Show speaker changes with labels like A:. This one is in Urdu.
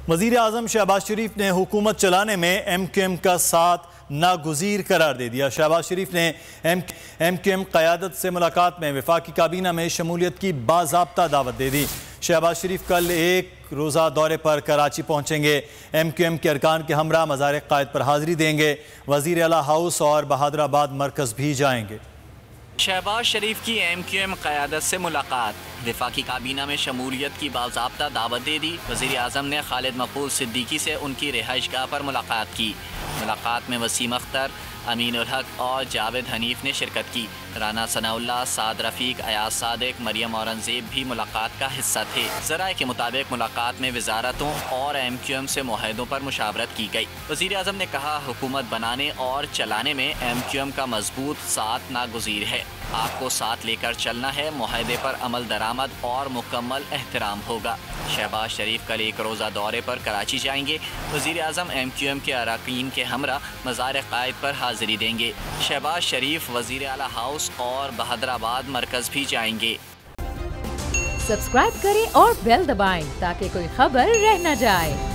A: وزیر اعظم شہباز شریف نے حکومت چلانے میں ایم کیو ایم کا ساتھ ناگزیر قرار دے دیا۔ شہباز شریف نے ایم کیو ایم قیادت سے ملاقات میں وفاقی کابینہ میں شمولیت کی باضابطہ دعوت دے دی۔ شہباز شریف کل ایک روزہ دورے پر کراچی پہنچیں گے۔ ایم کیو ایم کے ارکان کے ہمراہ مزار قائد پر حاضری دیں گے۔ وزیر اعلیٰ ہاؤس اور بہادر آباد مرکز بھی جائیں گے۔
B: شہباز شریف کی ایم کیو ایم قیادت سے ملاقات، وفاقی کابینہ میں شمولیت کی باضابطہ دعوت دے دی۔ وزیر اعظم نے خالد مقبول صدیقی سے ان کی رہائش گاہ پر ملاقات کی۔ ملاقات میں وسیم اختر، امین الحق اور جاوید حنیف نے شرکت کی۔ رانا ثناء اللہ، سعد رفیق، ایاز صادق، مریم اورنگزیب بھی ملاقات کا حصہ تھے۔ ذرائع کے مطابق ملاقات میں وزارتوں اور ایم کیو ایم سے معاہدوں پر مشاورت کی گئی۔ وزیر اعظم نے کہا، حکومت بنانے اور چلانے میں ایم کیو ایم کا مضبوط ساتھ ناگزیر ہے۔ آپ کو ساتھ لے کر چلنا ہے، معاہدے پر عمل درآمد اور مکمل احترام ہوگا۔ شہباز شریف کل ایک روزہ دورے پر کراچی جائیں گے۔ وزیر اعظم ایم کیو ایم کے اراکین کے ہمراہ مزار قائد پر حاضری دیں گے۔ شہباز شریف وزیر اعلیٰ ہاؤس اور بہادر آباد مرکز بھی جائیں گے۔
C: سبسکرائب کریں اور بیل دبائیں تاکہ کوئی خبر رہ نہ جائے۔